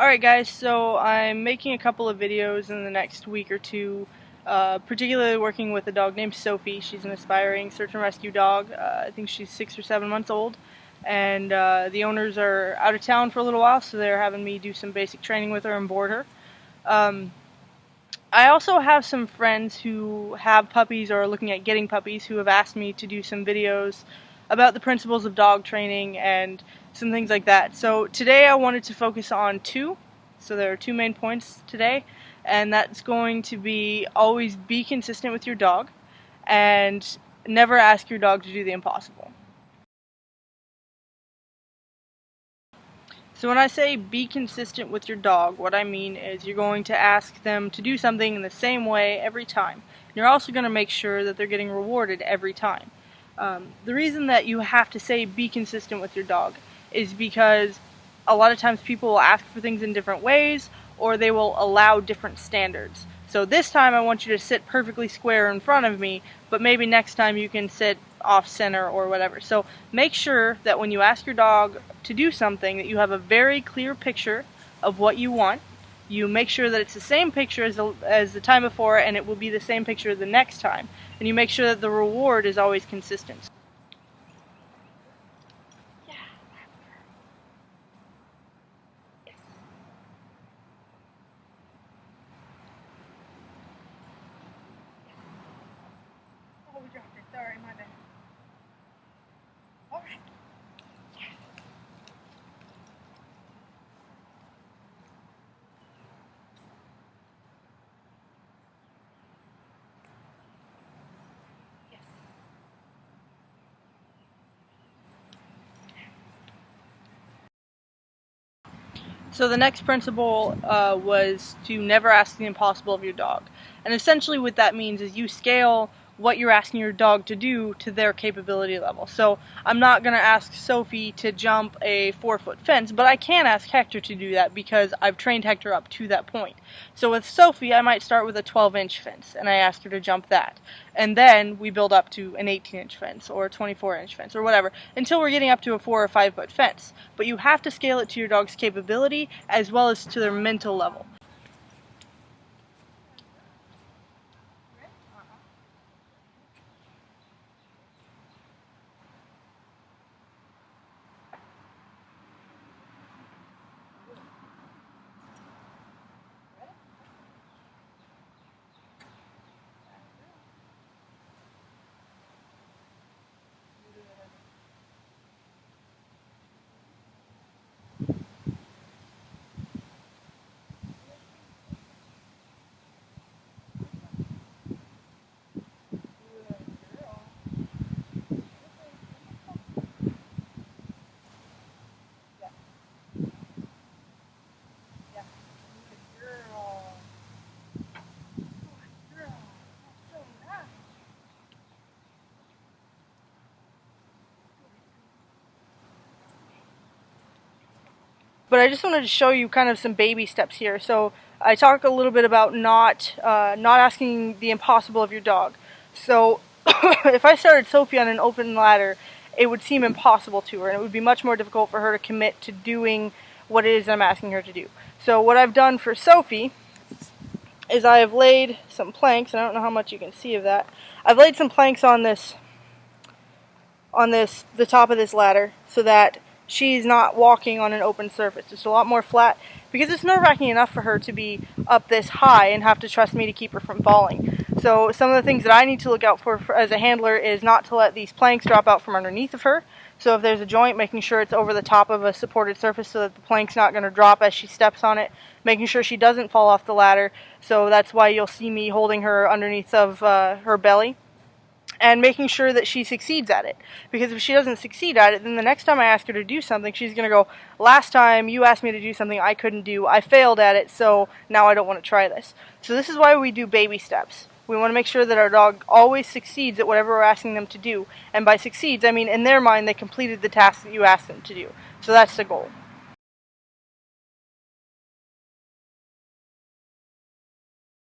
Alright guys, so I'm making a couple of videos in the next week or two, particularly working with a dog named Sophie. She's an aspiring search and rescue dog. I think she's 6 or 7 months old, and the owners are out of town for a little while, so they're having me do some basic training with her and board her. I also have some friends who have puppies or are looking at getting puppies who have asked me to do some videos about the principles of dog training and some things like that. So today I wanted to focus on two. So there are two main points today, and that's going to be always be consistent with your dog and never ask your dog to do the impossible. So when I say be consistent with your dog, what I mean is you're going to ask them to do something in the same way every time. You're also going to make sure that they're getting rewarded every time. The reason that you have to say be consistent with your dog is because a lot of times people will ask for things in different ways, or they will allow different standards. So this time I want you to sit perfectly square in front of me, but maybe next time you can sit off center or whatever. So make sure that when you ask your dog to do something that you have a very clear picture of what you want. You make sure that it's the same picture as the time before, and it will be the same picture the next time. And you make sure that the reward is always consistent. Yeah. Yes. Oh, we dropped it. Sorry, my bad. All right. So the next principle was to never ask the impossible of your dog. And essentially what that means is you scale what you're asking your dog to do to their capability level. So I'm not going to ask Sophie to jump a 4-foot fence, but I can ask Hector to do that because I've trained Hector up to that point. So with Sophie, I might start with a 12-inch fence, and I ask her to jump that. And then we build up to an 18-inch fence or a 24-inch fence or whatever, until we're getting up to a 4 or 5-foot fence. But you have to scale it to your dog's capability as well as to their mental level. But I just wanted to show you kind of some baby steps here. So I talk a little bit about not asking the impossible of your dog. So if I started Sophie on an open ladder, it would seem impossible to her, and it would be much more difficult for her to commit to doing what it is I'm asking her to do. So what I've done for Sophie is I have laid some planks, and I don't know how much you can see of that. I've laid some planks on the top of this ladder so that she's not walking on an open surface. It's a lot more flat because it's nerve-wracking enough for her to be up this high and have to trust me to keep her from falling. So some of the things that I need to look out for as a handler is not to let these planks drop out from underneath of her. So if there's a joint, making sure it's over the top of a supported surface so that the plank's not going to drop as she steps on it. Making sure she doesn't fall off the ladder. So that's why you'll see me holding her underneath of her belly. And making sure that she succeeds at it. Because if she doesn't succeed at it, then the next time I ask her to do something, she's going to go, last time you asked me to do something I couldn't do, I failed at it, so now I don't want to try this. So this is why we do baby steps. We want to make sure that our dog always succeeds at whatever we're asking them to do. And by succeeds, I mean in their mind they completed the task that you asked them to do. So that's the goal.